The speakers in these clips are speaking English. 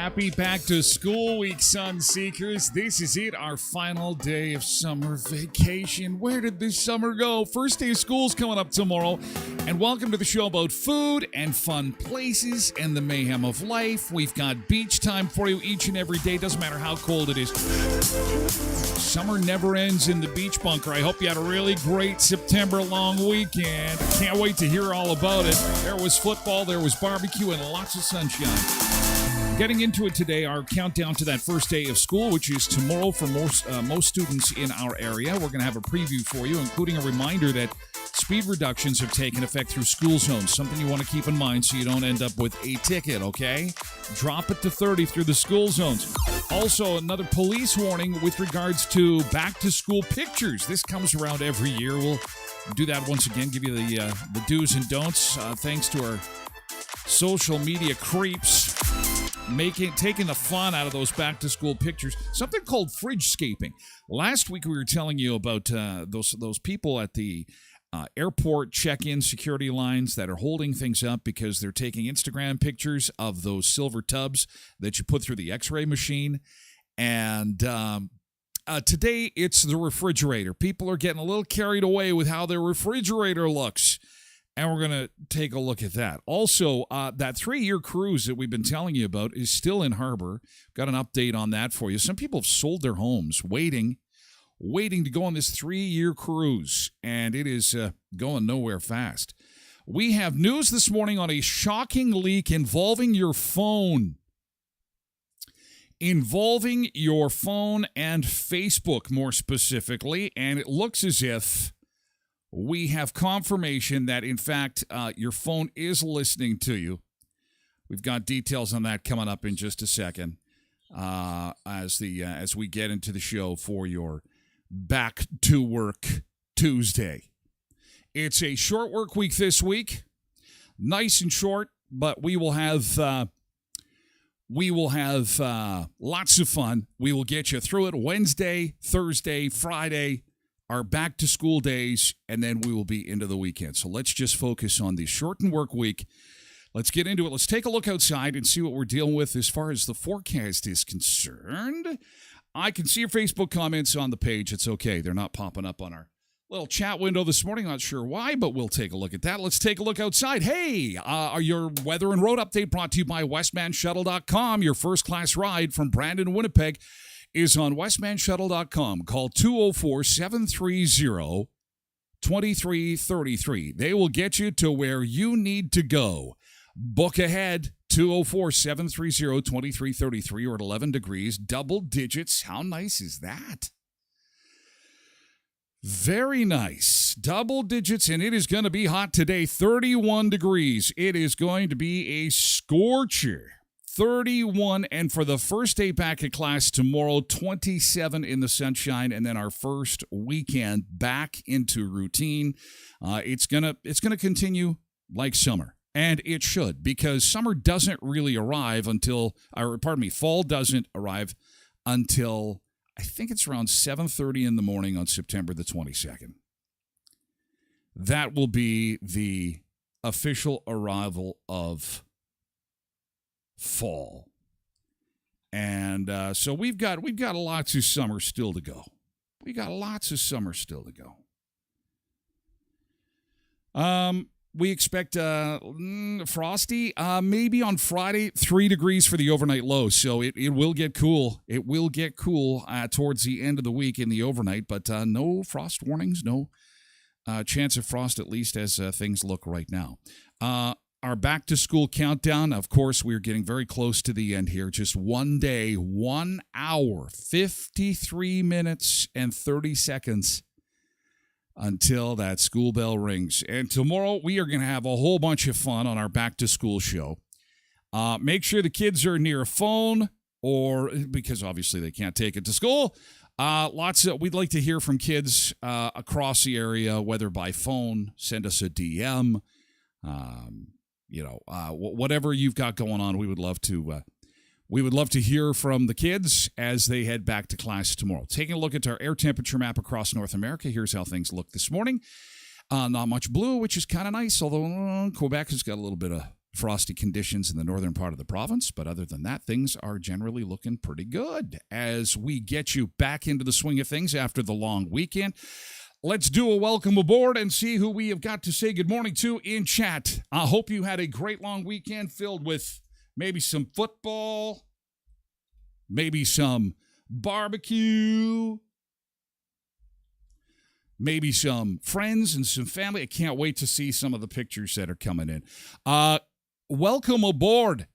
Happy back to school week, Sun Seekers. This is it, our final day of summer vacation. Where did this summer go? First day of school's coming up tomorrow. And welcome to the show about food and fun places and the mayhem of life. We've got beach time for you each and every day. Doesn't matter how cold it is. Summer never ends in the beach bunker. I hope you had a really great September long weekend. I can't wait to hear all about it. There was football, there was barbecue, and lots of sunshine. Getting into it today, our countdown to that first day of school, which is tomorrow for most students in our area. We're going to have a preview for you, including a reminder that speed reductions have taken effect through school zones, something you want to keep in mind so you don't end up with a ticket, okay? Drop it to 30 through the school zones. Also, another police warning with regards to back-to-school pictures. This comes around every year. We'll do that once again, give you the do's and don'ts, thanks to our social media creeps. Taking the fun out of those back-to-school pictures. Something called fridge-scaping. Last week we were telling you about those people at the airport check-in security lines that are holding things up because they're taking Instagram pictures of those silver tubs that you put through the X-ray machine. And today it's the refrigerator. People are getting a little carried away with how their refrigerator looks. And we're going to take a look at that. Also, that 3-year cruise that we've been telling you about is still in harbor. Got an update on that for you. Some people have sold their homes, waiting to go on this 3-year cruise. And it is going nowhere fast. We have news this morning on a shocking leak involving your phone. Involving your phone and Facebook, more specifically. And it looks as if we have confirmation that, in fact, your phone is listening to you. We've got details on that coming up in just a second as we get into the show for your Back to Work Tuesday. It's a short work week this week, nice and short, but we will have lots of fun. We will get you through it Wednesday, Thursday, Friday. Our back-to-school days, and then we will be into the weekend. So let's just focus on the shortened work week. Let's get into it. Let's take a look outside and see what we're dealing with as far as the forecast is concerned. I can see your Facebook comments on the page. It's okay. They're not popping up on our little chat window this morning. Not sure why, but we'll take a look at that. Let's take a look outside. Hey, your weather and road update brought to you by voicemanusa.com, your first-class ride from Brandon, Winnipeg. Is on voicemanusa.com. Call 204-730-2333. They will get you to where you need to go. Book ahead, 204-730-2333 or at 11 degrees, double digits. How nice is that? Very nice. Double digits, and it is going to be hot today, 31 degrees. It is going to be a scorcher. 31, and for the first day back at class tomorrow, 27 in the sunshine, and then our first weekend back into routine. It's gonna continue like summer, and it should, because summer doesn't really arrive until, fall doesn't arrive until I think it's around 7:30 in the morning on September the 22nd. That will be the official arrival of fall. And so we've got lots of summer still to go. We expect frosty, maybe on Friday, 3 degrees for the overnight low. So it will get cool. It will get cool towards the end of the week in the overnight, but no frost warnings, no chance of frost, at least as things look right now. our back-to-school countdown. Of course, we're getting very close to the end here. Just one day, 1 hour, 53 minutes, and 30 seconds until that school bell rings. And tomorrow, we are going to have a whole bunch of fun on our back-to-school show. Make sure the kids are near a phone, or because obviously they can't take it to school. We'd like to hear from kids across the area, whether by phone, send us a DM, whatever you've got going on. We would love to hear from the kids as they head back to class tomorrow. Taking a look at our air temperature map across North America. Here's how things look this morning. Not much blue, which is kind of nice, although Quebec has got a little bit of frosty conditions in the northern part of the province, but other than that, things are generally looking pretty good as we get you back into the swing of things after the long weekend. Let's do a welcome aboard and see who we have got to say good morning to in chat. I hope you had a great long weekend filled with maybe some football, maybe some barbecue, maybe some friends and some family. I can't wait to see some of the pictures that are coming in. Welcome aboard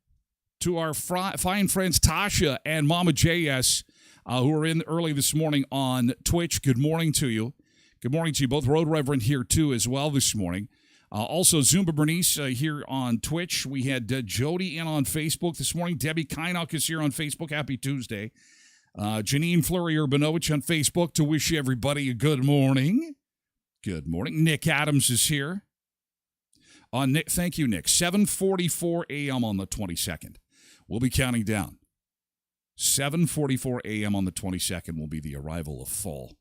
to our fine friends Tasha and Mama JS, who are in early this morning on Twitch. Good morning to you. Good morning to you both. Road Reverend here too as well this morning. Also Zumba Bernice here on Twitch. We had Jody in on Facebook this morning. Debbie Kynock is here on Facebook. Happy Tuesday. Janine Fleury-Urbanovich on Facebook to wish everybody a good morning. Good morning. Nick Adams is here. Nick, thank you, Nick. 7:44 a.m. on the 22nd. We'll be counting down. 7:44 a.m. on the 22nd will be the arrival of fall.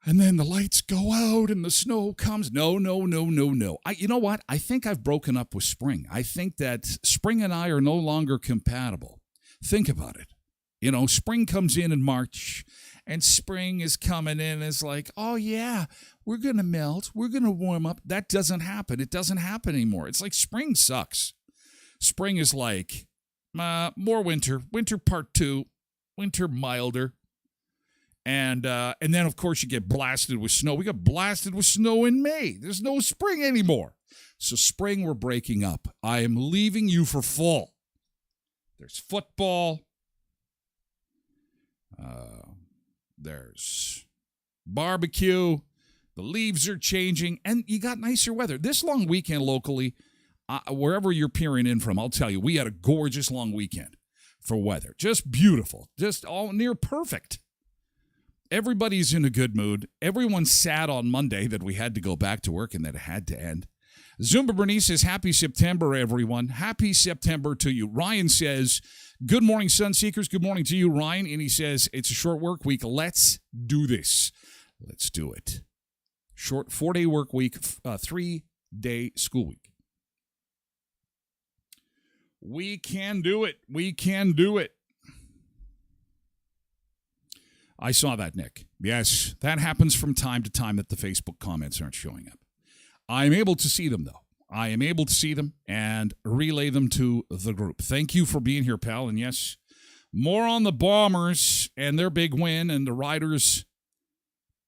And then the lights go out and the snow comes. No. You know what? I think I've broken up with spring. I think that spring and I are no longer compatible. Think about it. You know, spring comes in March, and spring is coming in. It's like, oh, yeah, we're going to melt. We're going to warm up. That doesn't happen. It doesn't happen anymore. It's like spring sucks. Spring is like more winter. Winter part 2. Winter milder. And then, of course, you get blasted with snow. We got blasted with snow in May. There's no spring anymore. So spring, we're breaking up. I am leaving you for fall. There's football. There's barbecue. The leaves are changing, and you got nicer weather. This long weekend locally, wherever you're peering in from, I'll tell you, we had a gorgeous long weekend for weather. Just beautiful. Just all near perfect. Everybody's in a good mood. Everyone's sad on Monday that we had to go back to work and that it had to end. Zumba Bernice says, happy September, everyone. Happy September to you. Ryan says, good morning, Sunseekers. Good morning to you, Ryan. And he says, it's a short work week. Let's do this. Let's do it. Short 4-day work week, 3-day school week. We can do it. We can do it. I saw that, Nick. Yes, that happens from time to time that the Facebook comments aren't showing up. I'm able to see them, though. I am able to see them and relay them to the group. Thank you for being here, pal. And yes, more on the Bombers and their big win and the Riders'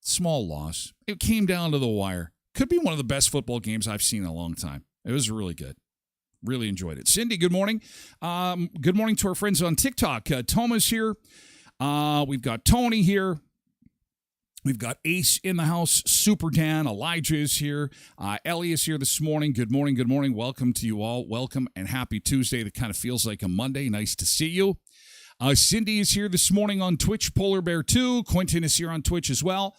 small loss. It came down to the wire. Could be one of the best football games I've seen in a long time. It was really good. Really enjoyed it. Cindy, good morning. Good morning to our friends on TikTok. Thomas here. We've got Tony here. We've got Ace in the house. Super Dan. Elijah is here. Ellie is here this morning. Good morning. Good morning. Welcome to you all. Welcome and happy Tuesday. That kind of feels like a Monday. Nice to see you. Cindy is here this morning on Twitch. Polar Bear 2. Quentin is here on Twitch as well.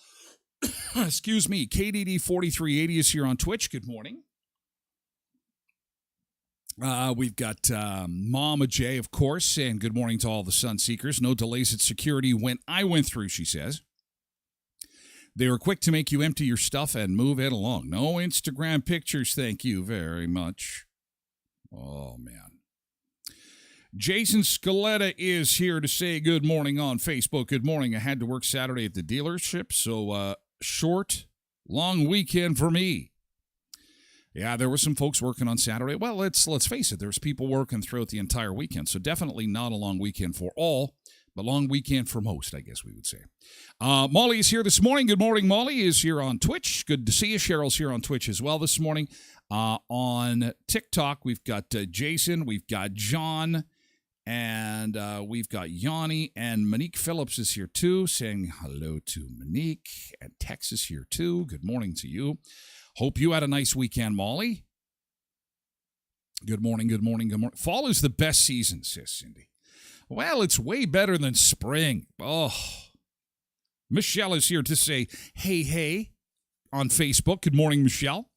Excuse me. KDD 4380 is here on Twitch. Good morning. We've got Mama J, of course, and good morning to all the Sunseekers. No delays at security when I went through, she says. They were quick to make you empty your stuff and move it along. No Instagram pictures, thank you very much. Oh, man. Jason Scaletta is here to say good morning on Facebook. Good morning. I had to work Saturday at the dealership, so short, long weekend for me. Yeah, there were some folks working on Saturday. Well, let's face it, there's people working throughout the entire weekend, so definitely not a long weekend for all, but long weekend for most, I guess we would say. Molly is here this morning. Good morning, Molly is here on Twitch. Good to see you. Cheryl's here on Twitch as well this morning. On TikTok, we've got Jason, we've got John, and we've got Yanni, and Monique Phillips is here too, saying hello to Monique, and Tex is here too. Good morning to you. Hope you had a nice weekend, Molly. Good morning, good morning, good morning. Fall is the best season, says Cindy. Well, it's way better than spring. Oh, Michelle is here to say, hey, on Facebook. Good morning, Michelle.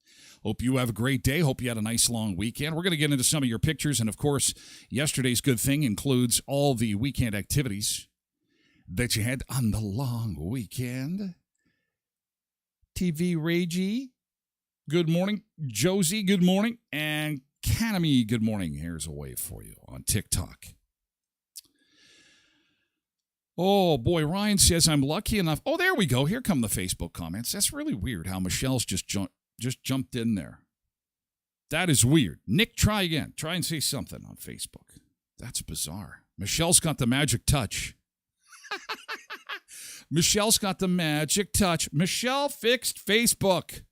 Hope you have a great day. Hope you had a nice long weekend. We're going to get into some of your pictures. And, of course, yesterday's good thing includes all the weekend activities that you had on the long weekend. TV Reggie, good morning. Josie, good morning. And Kanami, good morning. Here's a wave for you on TikTok. Oh, boy, Ryan says I'm lucky enough. Oh, there we go. Here come the Facebook comments. That's really weird how Michelle's just jumped in there. That is weird. Nick, try again. Try and say something on Facebook. That's bizarre. Michelle's got the magic touch. Michelle's got the magic touch. Michelle fixed Facebook.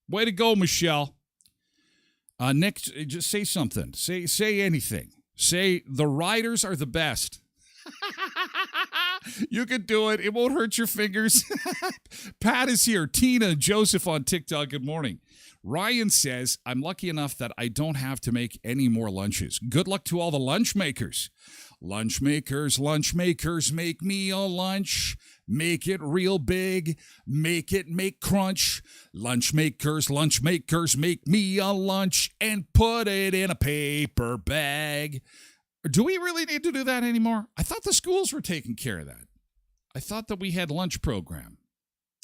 Way to go, Michelle. Nick, just say something. Say anything. Say the riders are the best. You can do it. It won't hurt your fingers. Pat is here. Tina and Joseph on TikTok. Good morning. Ryan says, I'm lucky enough that I don't have to make any more lunches. Good luck to all the lunch makers. Lunch makers, make me a lunch. Make it real big. Make crunch. Lunch makers, make me a lunch and put it in a paper bag. Do we really need to do that anymore? I thought the schools were taking care of that. I thought that we had lunch program.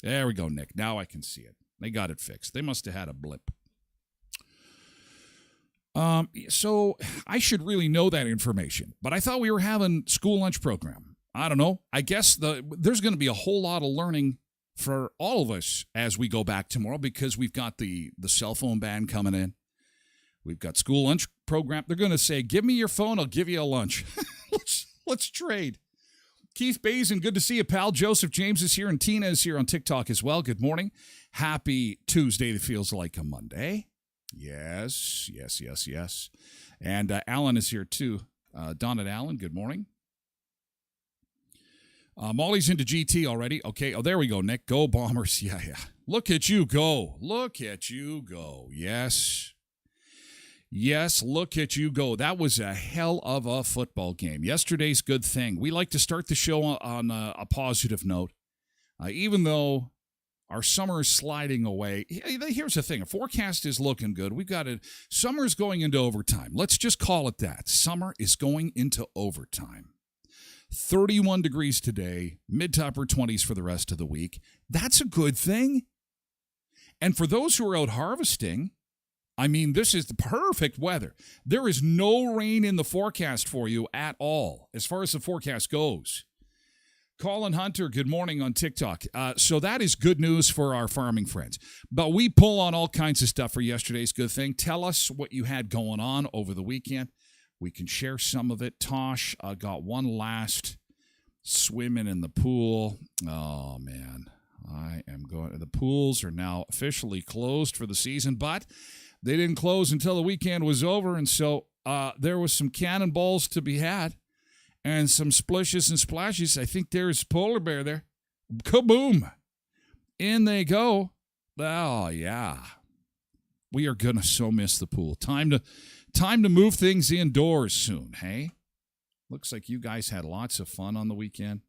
There we go, Nick. Now I can see it. They got it fixed. They must have had a blip. So I should really know that information. But I thought we were having school lunch program. I don't know. I guess there's going to be a whole lot of learning for all of us as we go back tomorrow because we've got the cell phone ban coming in. We've got school lunch program. They're going to say, give me your phone, I'll give you a lunch. let's trade. Keith Bazin, good to see you, pal. Joseph James is here, and Tina is here on TikTok as well. Good morning. Happy Tuesday that feels like a Monday. Yes. And Alan is here, too. Don and Alan, good morning. Molly's into GT already. Okay, there we go, Nick. Go Bombers. Yeah. Look at you go. Yes, look at you go. That was a hell of a football game. Yesterday's good thing. We like to start the show on a positive note. Even though our summer is sliding away, here's the thing. A forecast is looking good. We've got summer's going into overtime. Let's just call it that. Summer is going into overtime. 31 degrees today, mid to upper 20s for the rest of the week. That's a good thing. And for those who are out harvesting, I mean, this is the perfect weather. There is no rain in the forecast for you at all, as far as the forecast goes. Colin Hunter, good morning on TikTok. So that is good news for our farming friends. But we pull on all kinds of stuff for yesterday's good thing. Tell us what you had going on over the weekend. We can share some of it. Tosh got one last swimming in the pool. Oh, man. The pools are now officially closed for the season, but they didn't close until the weekend was over, and so there was some cannonballs to be had and some splishes and splashes. I think there's Polar Bear there. Kaboom! In they go. Oh, yeah. We are going to so miss the pool. Time to move things indoors soon, hey? Looks like you guys had lots of fun on the weekend.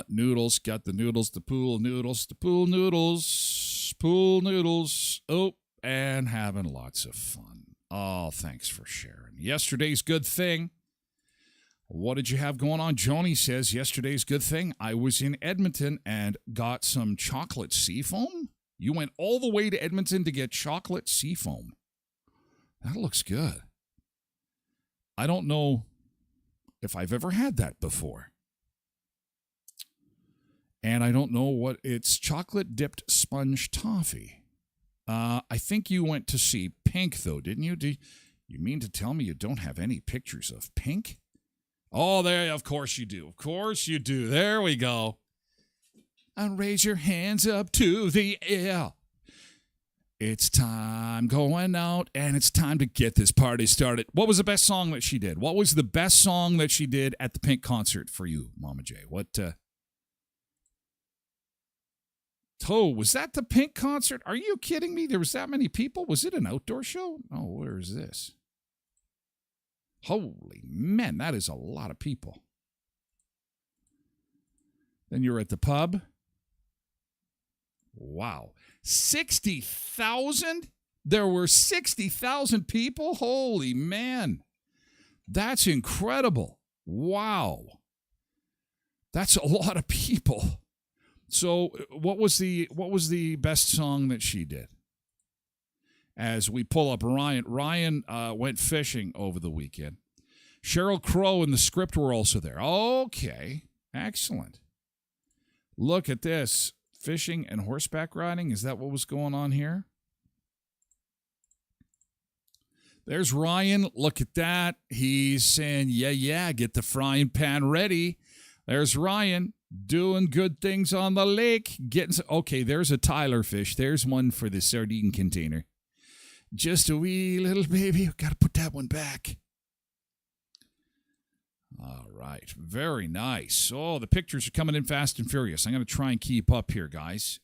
Noodles, got the noodles, the pool noodles. Oh, and having lots of fun. Oh, thanks for sharing. Yesterday's good thing. What did you have going on? Joni says, yesterday's good thing. I was in Edmonton and got some chocolate seafoam. You went all the way to Edmonton to get chocolate seafoam. That looks good. I don't know if I've ever had that before. And I don't know what it's chocolate-dipped sponge toffee. I think you went to see Pink, though, didn't you? You mean to tell me you don't have any pictures of Pink? Oh, there, of course you do. Of course you do. There we go. And raise your hands up to the air. It's time going out, and it's time to get this party started. What was the best song that she did? What was the best song that she did at the Pink concert for you, Mama J? Was that the Pink concert? Are you kidding me? There was that many people? Was it an outdoor show? Oh, where is this? Holy man, that is a lot of people. Then you're at the pub. Wow. 60,000? There were 60,000 people? Holy man. That's incredible. Wow. That's a lot of people. So what was the best song that she did? As we pull up Ryan. Ryan went fishing over the weekend. Sheryl Crow and the script were also there. Okay. Excellent. Look at this. Fishing and horseback riding. Is that what was going on here? There's Ryan. Look at that. He's saying, yeah, get the frying pan ready. There's Ryan doing good things on the lake. Okay, there's a Tyler fish. There's one for the sardine container. Just a wee little baby. Got to put that one back. All right. Very nice. Oh, the pictures are coming in fast and furious. I'm going to try and keep up here, guys.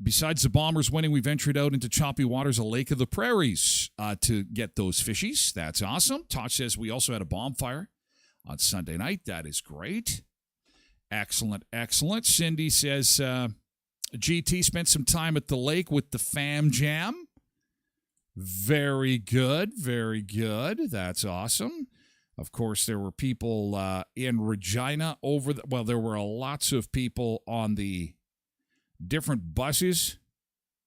Besides the Bombers winning, we ventured out into choppy waters of Lake of the Prairies to get those fishies. That's awesome. Tosh says we also had a bonfire on Sunday night. That is great. Excellent, excellent. Cindy says GT spent some time at the lake with the fam jam. Very good, very good. That's awesome. Of course, there were people in Regina there were lots of people on the different buses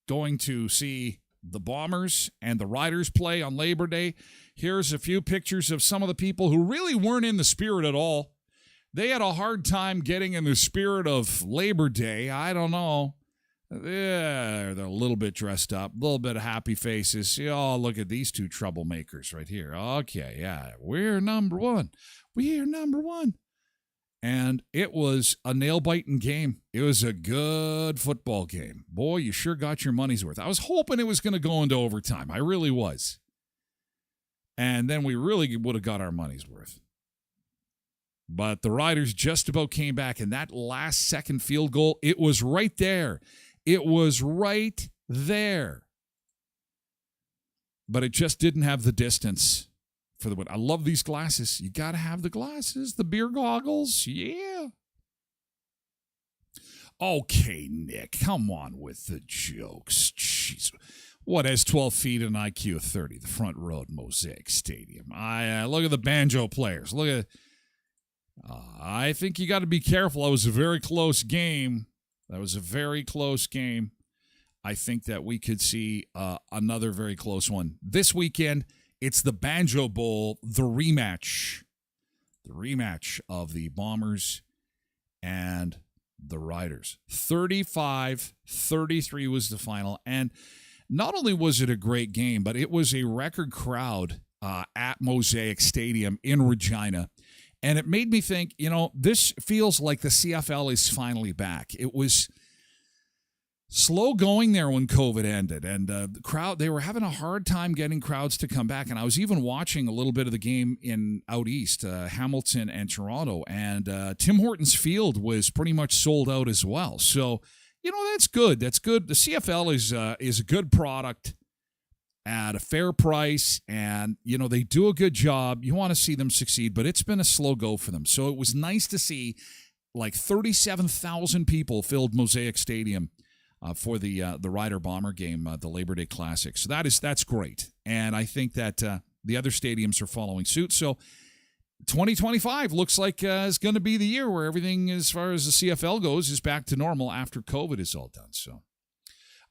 going to see the Bombers and the Riders play on Labor Day. Here's a few pictures of some of the people who really weren't in the spirit at all. They had a hard time getting in the spirit of Labor Day. I don't know. Yeah, they're a little bit dressed up, a little bit of happy faces. Oh, look at these two troublemakers right here. Okay, yeah, we're number one. We're number one. And it was a nail-biting game. It was a good football game. Boy, you sure got your money's worth. I was hoping it was going to go into overtime. I really was. And then we really would have got our money's worth. But the Riders just about came back, and that last-second field goal, it was right there. It was right there. But it just didn't have the distance for the win. I love these glasses. You got to have the glasses, the beer goggles. Yeah. Okay, Nick, come on with the jokes. Jeez. What has 12 feet and an IQ of 30? The front row at Mosaic Stadium. Look at the banjo players. Look at. I think you got to be careful. That was a very close game. I think that we could see another very close one. This weekend, it's the Banjo Bowl, the rematch. The rematch of the Bombers and the Riders. 35-33 was the final. And not only was it a great game, but it was a record crowd at Mosaic Stadium in Regina. And it made me think, this feels like the CFL is finally back. It was slow going there when COVID ended. And the crowd, they were having a hard time getting crowds to come back. And I was even watching a little bit of the game out east, Hamilton and Toronto. And Tim Hortons Field was pretty much sold out as well. So, that's good. That's good. The CFL is a good product at a fair price, and, they do a good job. You want to see them succeed, but it's been a slow go for them. So it was nice to see, 37,000 people filled Mosaic Stadium for the Rider Bomber game, the Labor Day Classic. So that's great, and I think that the other stadiums are following suit. So 2025 looks like is going to be the year where everything, as far as the CFL goes, is back to normal after COVID is all done. So.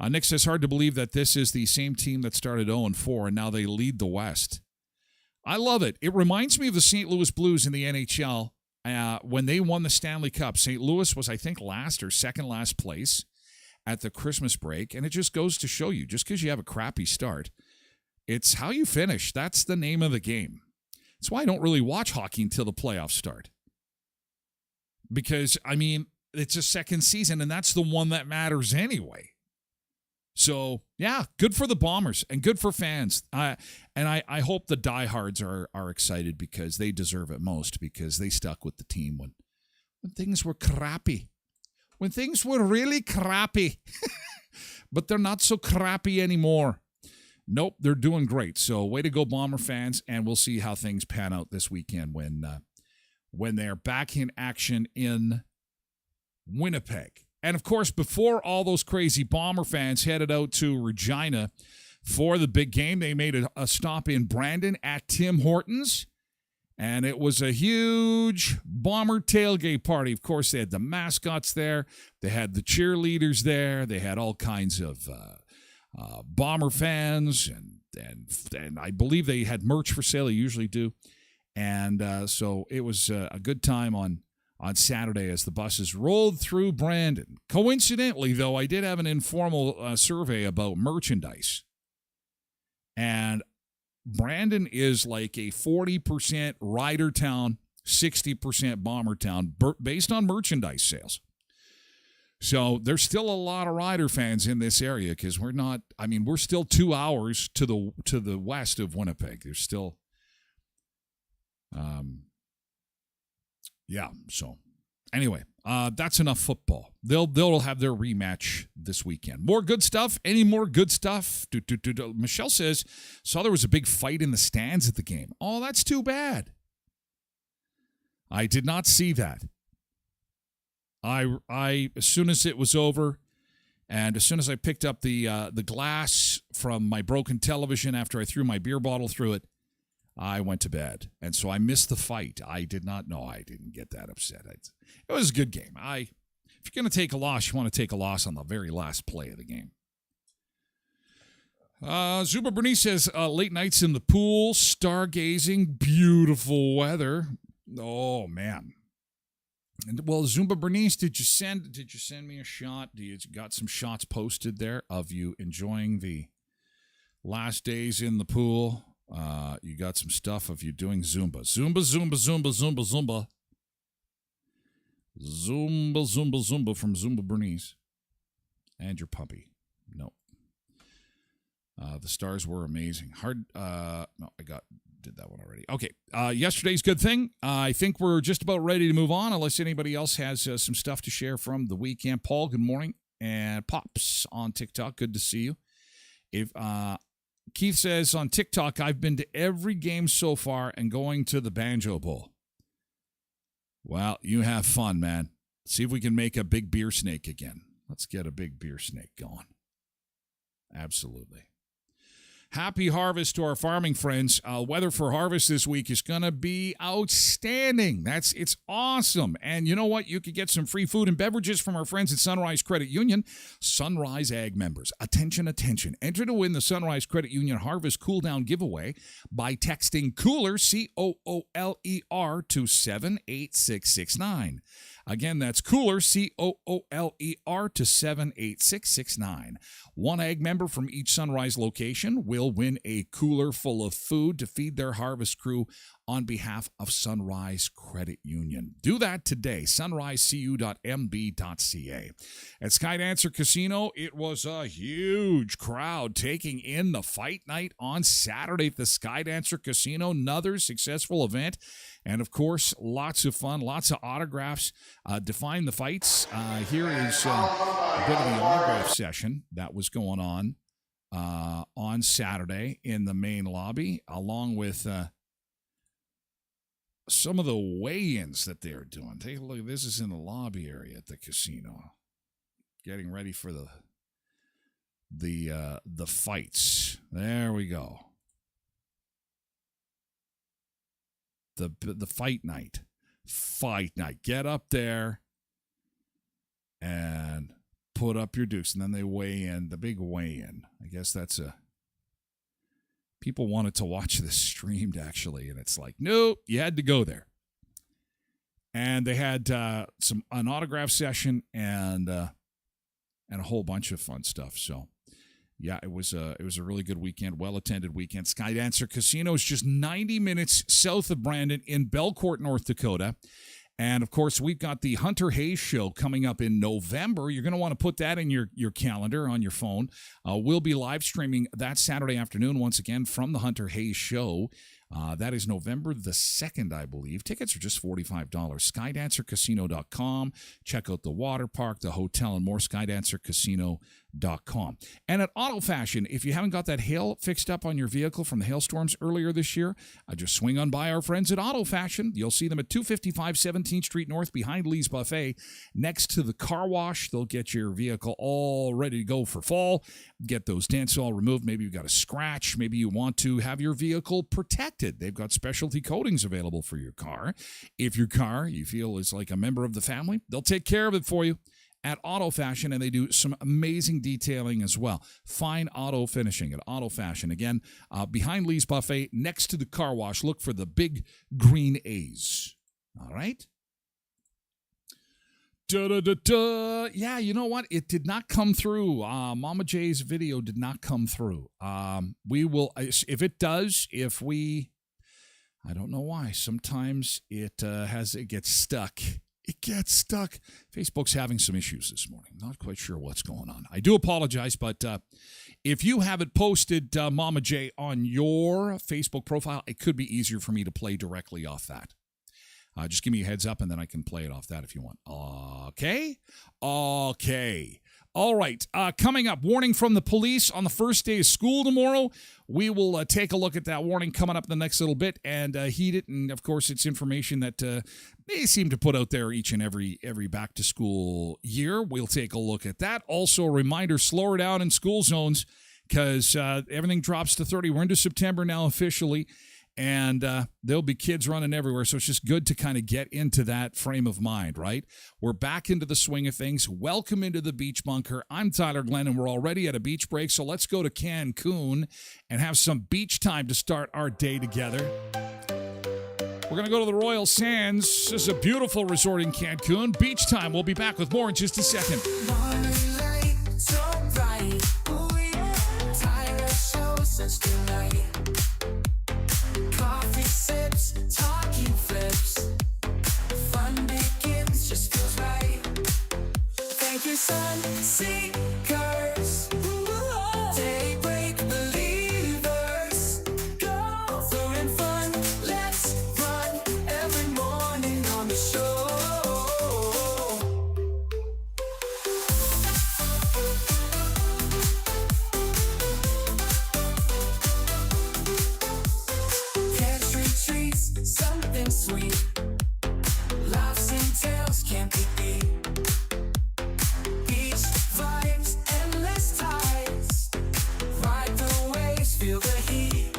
Nick says, hard to believe that this is the same team that started 0-4 and now they lead the West. I love it. It reminds me of the St. Louis Blues in the NHL when they won the Stanley Cup. St. Louis was, I think, last or second last place at the Christmas break. And it just goes to show you, just because you have a crappy start, it's how you finish. That's the name of the game. That's why I don't really watch hockey until the playoffs start. Because, it's a second season, and that's the one that matters anyway. So, yeah, good for the Bombers and good for fans. I hope the diehards are excited because they deserve it most because they stuck with the team when things were crappy. When things were really crappy. But they're not so crappy anymore. Nope, they're doing great. So, way to go, Bomber fans, and we'll see how things pan out this weekend when they're back in action in Winnipeg. And, of course, before all those crazy Bomber fans headed out to Regina for the big game, they made a stop in Brandon at Tim Hortons. And it was a huge Bomber tailgate party. Of course, they had the mascots there. They had the cheerleaders there. They had all kinds of Bomber fans. And I believe they had merch for sale. They usually do. And so it was a good time on Saturday as the buses rolled through Brandon. Coincidentally, though, I did have an informal survey about merchandise. And Brandon is like a 40% Rider town, 60% Bomber town, based on merchandise sales. So there's still a lot of Rider fans in this area because we're still 2 hours to the west of Winnipeg. There's still, so anyway, that's enough football. They'll have their rematch this weekend. More good stuff? Any more good stuff? Michelle says, saw there was a big fight in the stands at the game. Oh, that's too bad. I did not see that. I as soon as it was over, and as soon as I picked up the glass from my broken television after I threw my beer bottle through it, I went to bed. And so I missed the fight. I did not know. I didn't get that upset. It was a good game. If you're going to take a loss, you want to take a loss on the very last play of the game. Zuba Bernice says, late nights in the pool, stargazing, beautiful weather. Oh, man. And, well, Zumba Bernice, did you send me a shot? You got some shots posted there of you enjoying the last days in the pool? You got some stuff of you doing Zumba. Zumba, Zumba, Zumba, Zumba, Zumba. Zumba, Zumba, Zumba from Zumba Bernice. And your puppy. No. The stars were amazing. Did that one already. Okay. Yesterday's good thing. I think we're just about ready to move on unless anybody else has some stuff to share from the weekend. Paul, good morning. And Pops on TikTok, good to see you. If Keith says on TikTok, I've been to every game so far and going to the Banjo Bowl. Well, you have fun, man. See if we can make a big beer snake again. Let's get a big beer snake going. Absolutely. Happy harvest to our farming friends. Weather for harvest this week is going to be outstanding. It's awesome. And you know what? You could get some free food and beverages from our friends at Sunrise Credit Union. Sunrise Ag members, attention, attention. Enter to win the Sunrise Credit Union Harvest Cool Down giveaway by texting COOLER, COOLER, to 78669. Again, that's COOLER, COOLER, to 78669. One ag member from each Sunrise location will win a cooler full of food to feed their harvest crew on behalf of Sunrise Credit Union. Do that today, sunrisecu.mb.ca. At Skydancer Casino, it was a huge crowd taking in the fight night on Saturday at the Skydancer Casino. Another successful event. And, of course, lots of fun, lots of autographs. Define the fights. Here is a bit of the autograph session that was going on Saturday in the main lobby, along with some of the weigh-ins that they're doing. Take a look. This is in the lobby area at the casino, getting ready for the fights. There we go. The fight night. Get up there and put up your dukes, and then they weigh in, the big weigh-in. I guess that's people wanted to watch this streamed, actually, and it's like, nope, you had to go there. And they had an autograph session and a whole bunch of fun stuff. So, yeah, it was a really good weekend, well-attended weekend. Skydancer Casino is just 90 minutes south of Brandon in Belcourt, North Dakota. And, of course, we've got the Hunter Hayes Show coming up in November. You're going to want to put that in your calendar on your phone. We'll be live streaming that Saturday afternoon once again from the Hunter Hayes Show. That is November the 2nd, I believe. Tickets are just $45. Skydancercasino.com. Check out the water park, the hotel, and more. Skydancercasino.com. And at Auto Fashion, if you haven't got that hail fixed up on your vehicle from the hailstorms earlier this year, just swing on by our friends at Auto Fashion. You'll see them at 255 17th Street North behind Lee's Buffet next to the car wash. They'll get your vehicle all ready to go for fall. Get those dents all removed. Maybe you've got a scratch. Maybe you want to have your vehicle protected. They've got specialty coatings available for your car. If your car you feel is like a member of the family, they'll take care of it for you at Auto Fashion, and they do some amazing detailing as well. Fine auto finishing at Auto Fashion. Again, behind Lee's Buffet, next to the car wash. Look for the big green A's. All right? Yeah, you know what? It did not come through. Mama J's video did not come through. We will, if it does, I don't know why. Sometimes it gets stuck. It gets stuck. Facebook's having some issues this morning. Not quite sure what's going on. I do apologize, but if you haven't posted Mama J on your Facebook profile, it could be easier for me to play directly off that. Just give me a heads up, and then I can play it off that if you want. Okay. All right. Coming up, warning from the police on the first day of school tomorrow. We will take a look at that warning coming up in the next little bit and heed it. And, of course, it's information that they seem to put out there each and every back-to-school year. We'll take a look at that. Also, a reminder, slow her down in school zones because everything drops to 30. We're into September now officially. And there'll be kids running everywhere, so it's just good to kind of get into that frame of mind, right? We're back into the swing of things. Welcome into the Beach Bunker. I'm Tyler Glen, and we're already at a beach break, so let's go to Cancun and have some beach time to start our day together. We're going to go to the Royal Sands. This is a beautiful resort in Cancun. Beach time. We'll be back with more in just a second. Talking flips, fun begins, just feels right. Thank you, sun seekers, daybreak believers. Go through and fun, let's run every morning on the show. Something sweet, laughs and tales can't be beat. Beach vibes, endless tides, ride the waves, feel the heat.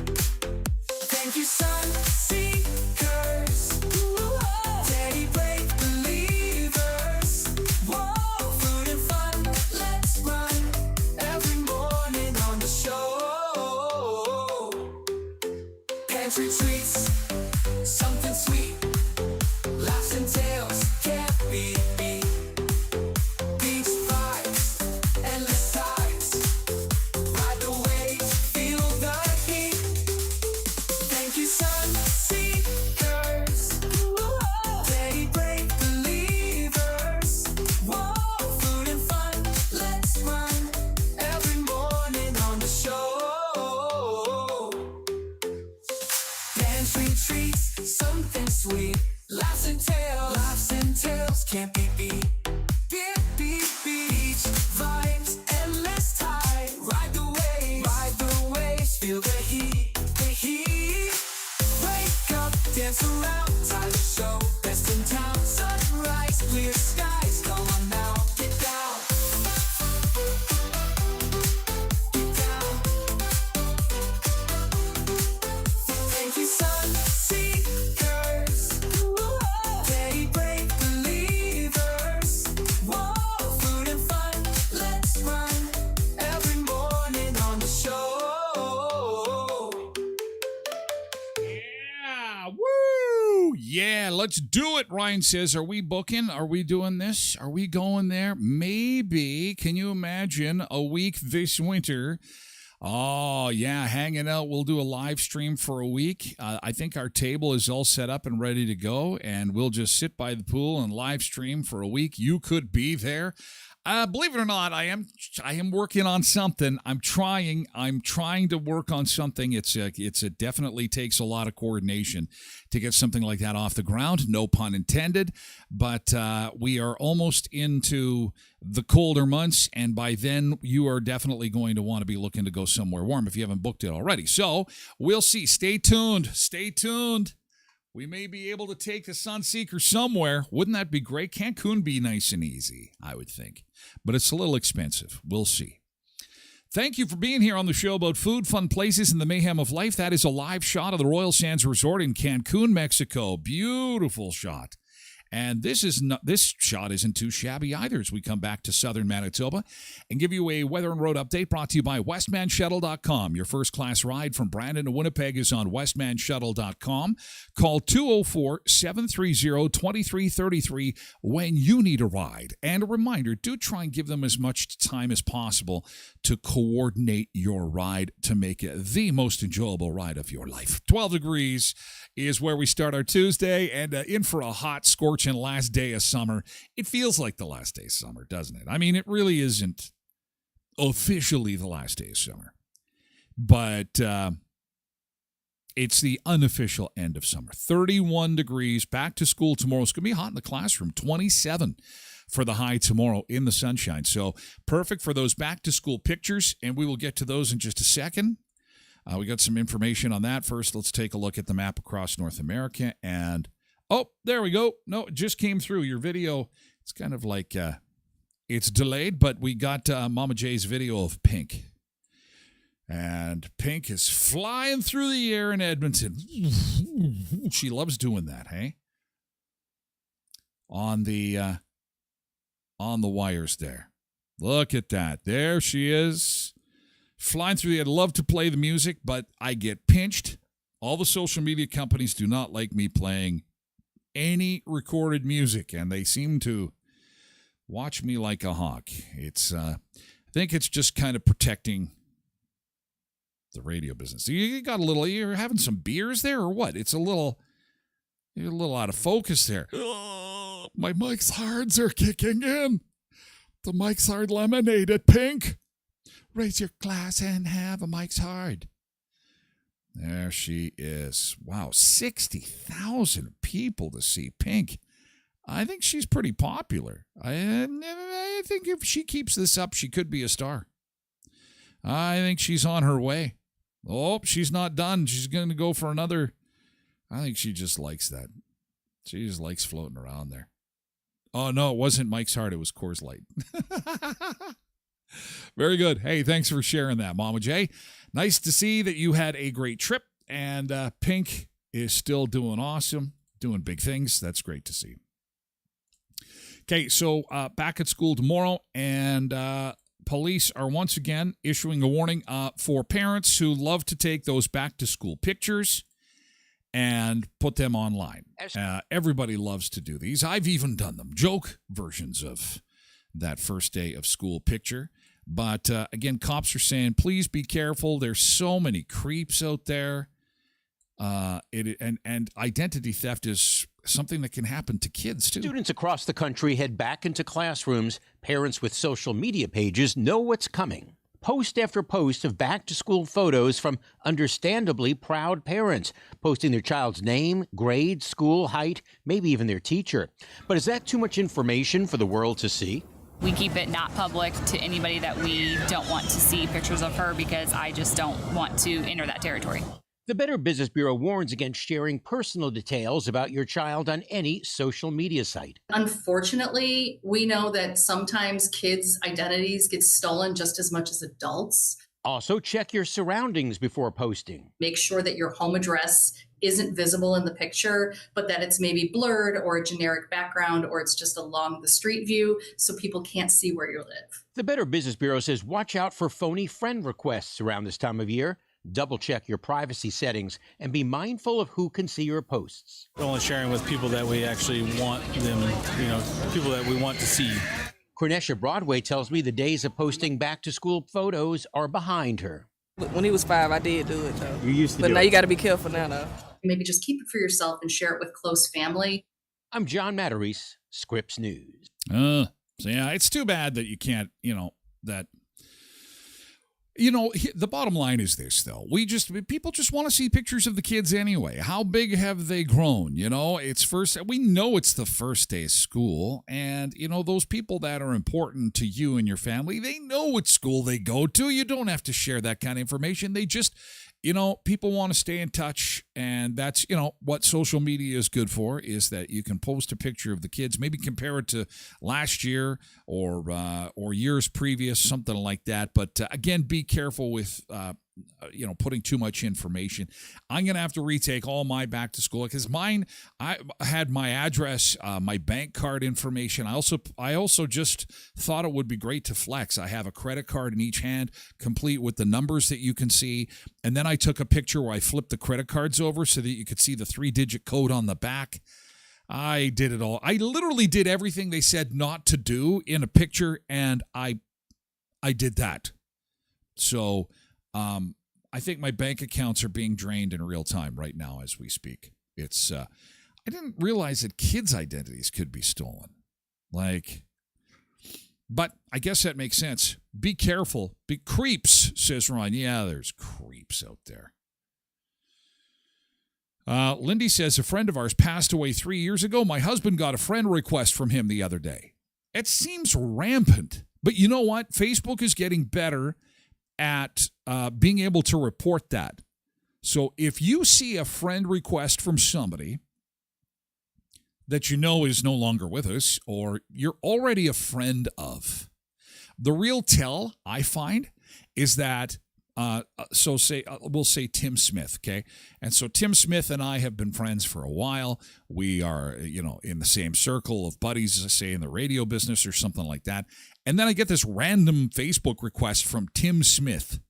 Thank you, sun seekers, daybreak believers. Whoa, food and fun, let's run every morning on the show. Pantry treats, something sweet, laughs and tales can't be beat. Beach vibes, endless tides, ride the waves, feel the heat. Thank you, sun seekers, daybreak believers. Whoa, food and fun, let's run every morning on the show. Pantry treats, something sweet, laughs and tales can't be beat. Beach vibes, endless tide, ride the waves, feel the heat. Wake up, dance around, Tyler Show, best in town. Sunrise, clear skies, come on now, get down. Get down. Thank you, sun seekers, daybreak believers. Whoa, food and fun, let's run every morning on the show. Yeah, woo! Yeah, let's do it, Ryan says. Are we booking? Are we doing this? Are we going there? Maybe. Can you imagine a week this winter Oh, yeah, hanging out. We'll do a live stream for a week. I think our table is all set up and ready to go, and we'll just sit by the pool and live stream for a week. You could be there. Believe it or not, I am working on something. I'm trying to work on something. It definitely takes a lot of coordination to get something like that off the ground. No pun intended. But we are almost into the colder months, and by then you are definitely going to want to be looking to go somewhere warm if you haven't booked it already. So we'll see. Stay tuned. Stay tuned. We may be able to take the Sunseeker somewhere. Wouldn't that be great? Cancun be nice and easy, I would think. But it's a little expensive. We'll see. Thank you for being here on the show about food, fun places, and the mayhem of life. That is a live shot of the Royal Sands Resort in Cancun, Mexico. Beautiful shot. And this shot isn't too shabby either as we come back to southern Manitoba and give you a weather and road update brought to you by westmanshuttle.com. Your first-class ride from Brandon to Winnipeg is on westmanshuttle.com. Call 204-730-2333 when you need a ride. And a reminder, do try and give them as much time as possible to coordinate your ride to make it the most enjoyable ride of your life. 12 degrees is where we start our Tuesday, and in for a hot, scorching last day of summer. It feels like the last day of summer, doesn't it? I mean, it really isn't officially the last day of summer, but it's the unofficial end of summer. 31 degrees, back to school tomorrow. It's going to be hot in the classroom, 27 for the high tomorrow in the sunshine. So perfect for those back-to-school pictures, and we will get to those in just a second. We got some information on that. First, let's take a look at the map across North America. And, oh, there we go. No, it just came through. Your video, it's kind of like it's delayed, but we got Mama J's video of Pink. And Pink is flying through the air in Edmonton. She loves doing that, hey? On the wires there. Look at that. There she is. Flying through the air. I'd love to play the music, but I get pinched. All the social media companies do not like me playing any recorded music, and they seem to watch me like a hawk. It's I think it's just kind of protecting the radio business. You got a little, you're having some beers there or what? It's you're a little out of focus there. Oh, my Mike's Hards are kicking in. The Mike's Hard lemonade at Pink. Raise your glass and have a Mike's Hard. There she is. Wow, 60,000 people to see Pink. I think she's pretty popular. I think if she keeps this up, she could be a star. I think she's on her way. Oh, she's not done. She's going to go for another. I think she just likes that. She just likes floating around there. Oh, no, it wasn't Mike's Hard. It was Coors Light. Very good. Hey, thanks for sharing that, Mama J. Nice to see that you had a great trip, and Pink is still doing awesome, doing big things. That's great to see. Okay, so back at school tomorrow, and police are once again issuing a warning for parents who love to take those back-to-school pictures and put them online. Everybody loves to do these. I've even done them, joke versions of that first day of school picture. But again, cops are saying, please be careful. There's so many creeps out there. And identity theft is something that can happen to kids, too. Students across the country head back into classrooms. Parents with social media pages know what's coming. Post after post of back-to-school photos from understandably proud parents, posting their child's name, grade, school, height, maybe even their teacher. But is that too much information for the world to see? We keep it not public to anybody that we don't want to see pictures of her because I just don't want to enter that territory. The Better Business Bureau warns against sharing personal details about your child on any social media site. Unfortunately, we know that sometimes kids' identities get stolen just as much as adults. Also, check your surroundings before posting. Make sure that your home address isn't visible in the picture, but that it's maybe blurred or a generic background, or it's just along the street view so people can't see where you live. The Better Business Bureau says watch out for phony friend requests around this time of year. Double check your privacy settings and be mindful of who can see your posts. Only sharing with people that we actually want them, people that we want to see. Cornetia Broadway tells me the days of posting back-to-school photos are behind her. When he was 5, I did do it though. You used to But do now it. you got to be careful now though. Maybe just keep it for yourself and share it with close family. I'm John Matarese, Scripps News. So yeah, it's too bad that you can't, the bottom line is this, though. People just want to see pictures of the kids anyway. How big have they grown? We know it's the first day of school. And, those people that are important to you and your family, they know what school they go to. You don't have to share that kind of information. They just, people want to stay in touch. And that's, what social media is good for, is that you can post a picture of the kids, maybe compare it to last year or years previous, something like that. But again, be careful with, putting too much information. I'm going to have to retake all my back to school because mine, I had my address, my bank card information. I also just thought it would be great to flex. I have a credit card in each hand, complete with the numbers that you can see. And then I took a picture where I flipped the credit cards over so that you could see the 3-digit code on the back. I did it all. I literally did everything they said not to do in a picture, and I did that. So I think my bank accounts are being drained in real time right now as we speak. It's I didn't realize that kids' identities could be stolen. But I guess that makes sense. Be careful. Be creeps, says Ron. Yeah, there's creeps out there. Lindy says, a friend of ours passed away 3 years ago. My husband got a friend request from him the other day. It seems rampant. But you know what? Facebook is getting better at being able to report that. So if you see a friend request from somebody that you know is no longer with us, or you're already a friend of, the real tell, I find, is that we'll say Tim Smith, okay? And so Tim Smith and I have been friends for a while. We are, in the same circle of buddies, say in the radio business or something like that. And then I get this random Facebook request from Tim Smith.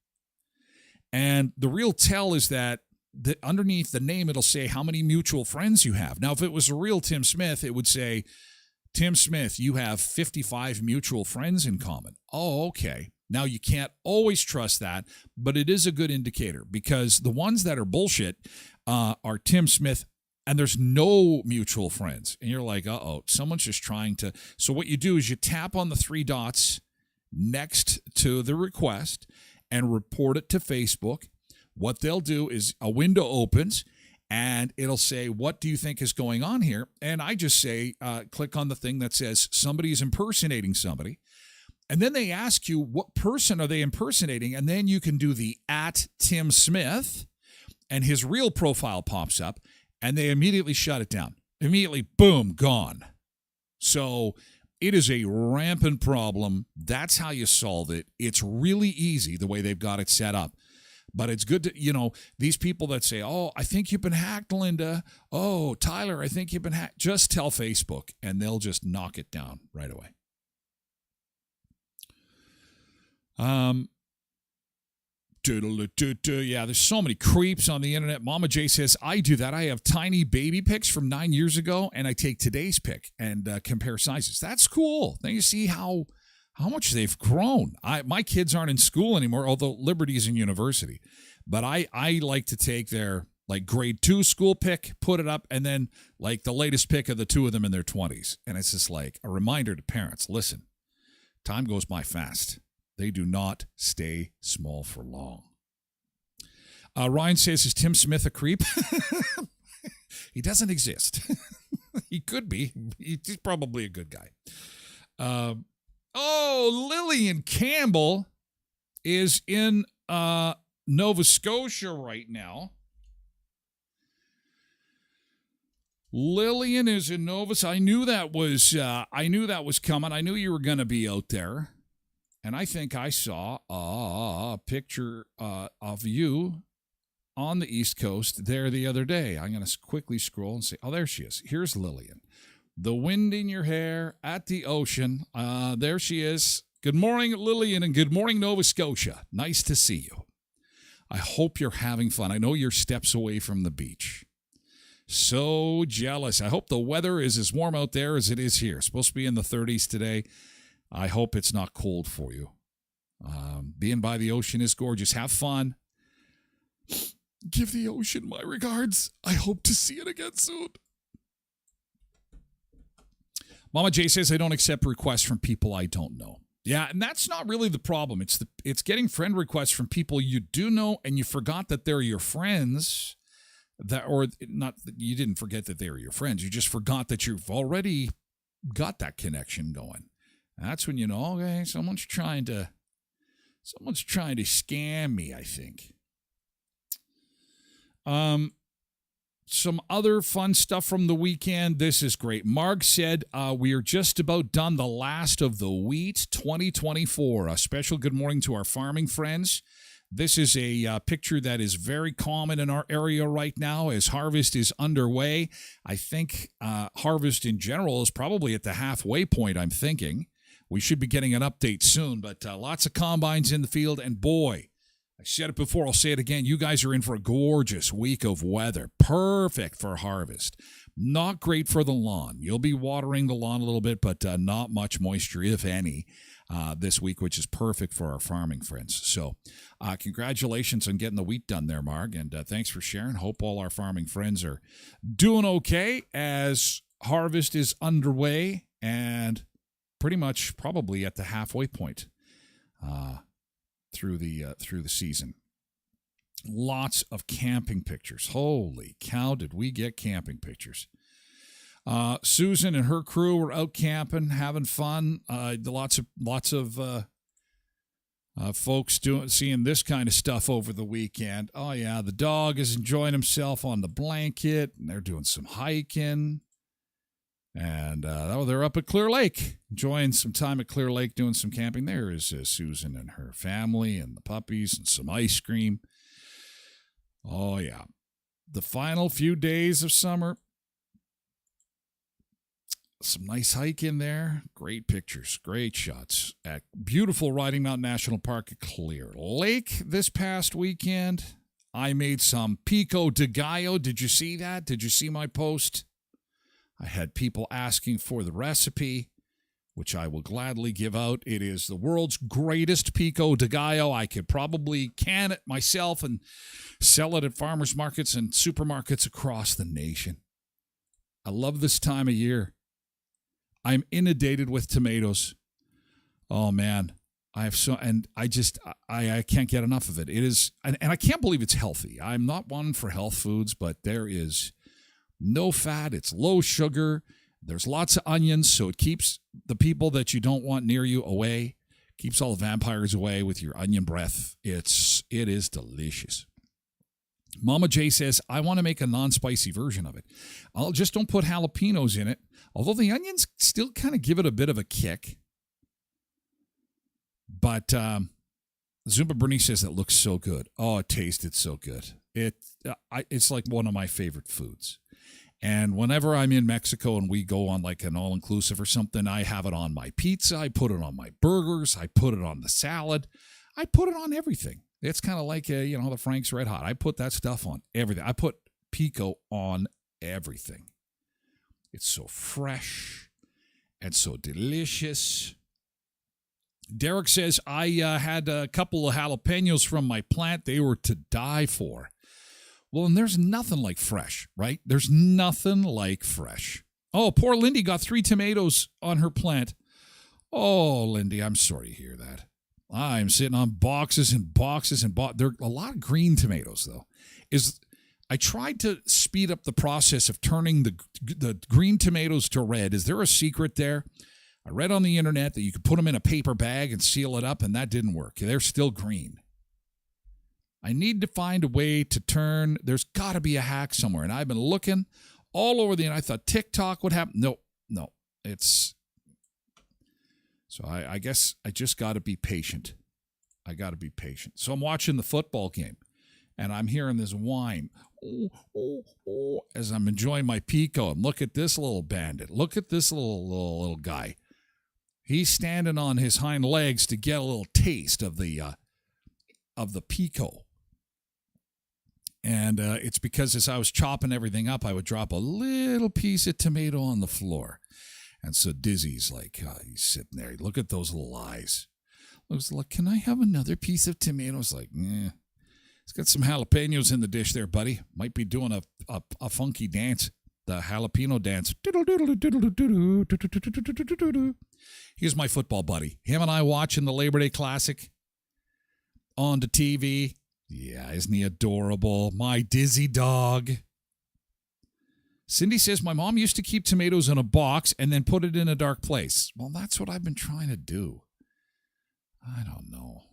And the real tell is that underneath the name, it'll say how many mutual friends you have. Now, if it was a real Tim Smith, it would say, Tim Smith, you have 55 mutual friends in common. Oh, okay. Now, you can't always trust that, but it is a good indicator because the ones that are bullshit are Tim Smith, and there's no mutual friends. And you're like, someone's just trying to. So what you do is you tap on the 3 dots next to the request and report it to Facebook. What they'll do is a window opens, and it'll say, what do you think is going on here? And I just say, click on the thing that says somebody is impersonating somebody. And then they ask you, what person are they impersonating? And then you can do the @Tim Smith, and his real profile pops up, and they immediately shut it down. Immediately, boom, gone. So it is a rampant problem. That's how you solve it. It's really easy the way they've got it set up. But it's good to, these people that say, I think you've been hacked, Linda. Oh, Tyler, I think you've been hacked. Just tell Facebook, and they'll just knock it down right away. Yeah, there's so many creeps on the internet. Mama J says, I do that. I have tiny baby pics from 9 years ago, and I take today's pic and compare sizes. That's cool. Then you see how much they've grown. My kids aren't in school anymore, although Liberty's in university. But I like to take their grade 2 school pic, put it up, and then the latest pic of the 2 of them in their 20s. And it's just a reminder to parents, listen, time goes by fast. They do not stay small for long. Ryan says, is Tim Smith a creep? He doesn't exist. He could be. He's probably a good guy. Lillian Campbell is in Nova Scotia right now. Lillian is in Nova Scotia. I knew that was coming. I knew you were going to be out there. And I think I saw a picture of you on the East Coast there the other day. I'm going to quickly scroll and say, there she is. Here's Lillian. The wind in your hair at the ocean. There she is. Good morning, Lillian, and good morning, Nova Scotia. Nice to see you. I hope you're having fun. I know you're steps away from the beach. So jealous. I hope the weather is as warm out there as it is here. It's supposed to be in the 30s today. I hope it's not cold for you. Being by the ocean is gorgeous. Have fun. Give the ocean my regards. I hope to see it again soon. Mama J says, I don't accept requests from people I don't know. Yeah, and that's not really the problem. It's getting friend requests from people you do know, and you forgot that they're your friends. Or not, you didn't forget that they were your friends. You just forgot that you've already got that connection going. That's when you know, okay, someone's trying to scam me, I think. Some other fun stuff from the weekend. This is great. Mark said, we are just about done the last of the wheat 2024. A special good morning to our farming friends. This is a picture that is very common in our area right now as harvest is underway. I think harvest in general is probably at the halfway point, I'm thinking. We should be getting an update soon, but lots of combines in the field. And boy, I said it before, I'll say it again. You guys are in for a gorgeous week of weather. Perfect for harvest. Not great for the lawn. You'll be watering the lawn a little bit, but not much moisture, if any, this week, which is perfect for our farming friends. So congratulations on getting the wheat done there, Mark, and thanks for sharing. Hope all our farming friends are doing okay as harvest is underway and pretty much probably at the halfway point through the season. Lots of camping pictures. Holy cow, did we get camping pictures. Susan and her crew were out camping, having fun. Lots of folks seeing this kind of stuff over the weekend. Oh, yeah, the dog is enjoying himself on the blanket, and they're doing some hiking. And they're up at Clear Lake, enjoying some time at Clear Lake, doing some camping. There is Susan and her family and the puppies and some ice cream. Oh, yeah. The final few days of summer. Some nice hike in there. Great pictures, great shots at beautiful Riding Mountain National Park at Clear Lake this past weekend. I made some pico de gallo. Did you see that? Did you see my post? I had people asking for the recipe, which I will gladly give out. It is the world's greatest pico de gallo. I could probably can it myself and sell it at farmers markets and supermarkets across the nation. I love this time of year. I'm inundated with tomatoes. Oh, man. I can't get enough of it. It is, and I can't believe it's healthy. I'm not one for health foods, but there is no fat. It's low sugar. There's lots of onions, so it keeps the people that you don't want near you away. Keeps all the vampires away with your onion breath. It is delicious. Mama J says, I want to make a non-spicy version of it. I'll just don't put jalapenos in it, although the onions still kind of give it a bit of a kick. But Zumba Bernice says it looks so good. Oh, it tasted so good. It's like one of my favorite foods. And whenever I'm in Mexico and we go on like an all-inclusive or something, I have it on my pizza. I put it on my burgers. I put it on the salad. I put it on everything. It's kind of like, the Frank's Red Hot. I put that stuff on everything. I put pico on everything. It's so fresh and so delicious. Derek says, I had a couple of jalapenos from my plant. They were to die for. Well, and there's nothing like fresh, right? There's nothing like fresh. Oh, poor Lindy got 3 tomatoes on her plant. Oh, Lindy, I'm sorry to hear that. I'm sitting on boxes and boxes and boxes. There are a lot of green tomatoes, though. I tried to speed up the process of turning the green tomatoes to red. Is there a secret there? I read on the internet that you could put them in a paper bag and seal it up, and that didn't work. They're still green. I need to find a way to turn. There's got to be a hack somewhere. And I've been looking all over the internet. I thought TikTok would happen. No. So I guess I just got to be patient. So I'm watching the football game, and I'm hearing this whine as I'm enjoying my pico. And look at this little bandit. Look at this little guy. He's standing on his hind legs to get a little taste of the pico. And it's because as I was chopping everything up, I would drop a little piece of tomato on the floor. And so Dizzy's like, he's sitting there. Look at those little eyes. I was like, can I have another piece of tomato? I was like, it's got some jalapenos in the dish there, buddy. Might be doing a funky dance, the jalapeno dance. Here's my football buddy. Him and I watching the Labor Day Classic on the TV. Yeah, isn't he adorable? My dizzy dog. Cindy says, my mom used to keep tomatoes in a box and then put it in a dark place. Well, that's what I've been trying to do. I don't know.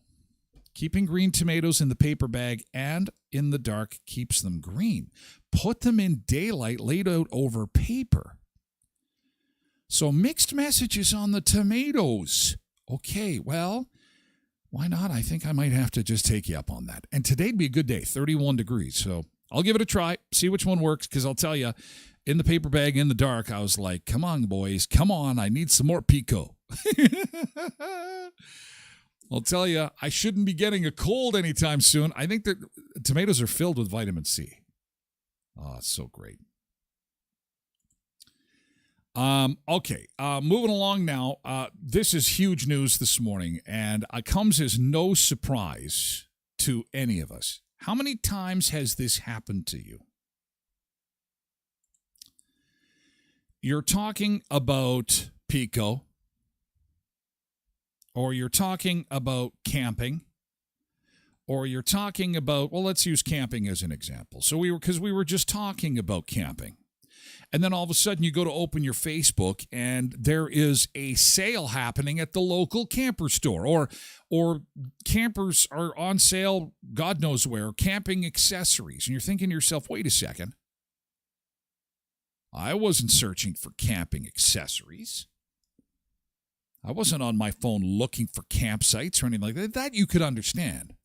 Keeping green tomatoes in the paper bag and in the dark keeps them green. Put them in daylight laid out over paper. So mixed messages on the tomatoes. Okay, well, why not? I think I might have to just take you up on that. And today'd be a good day, 31 degrees. So I'll give it a try, see which one works, because I'll tell you, in the paper bag in the dark, I was like, come on, boys, come on. I need some more pico. I'll tell you, I shouldn't be getting a cold anytime soon. I think that tomatoes are filled with vitamin C. Oh, it's so great. Okay, moving along now. This is huge news this morning, and it comes as no surprise to any of us. How many times has this happened to you? You're talking about pico, or you're talking about camping, or you're talking about, well, let's use camping as an example. So because we were just talking about camping. And then all of a sudden you go to open your Facebook and there is a sale happening at the local camper store, or campers are on sale, God knows where, camping accessories. And you're thinking to yourself, wait a second. I wasn't searching for camping accessories. I wasn't on my phone looking for campsites or anything like that. That you could understand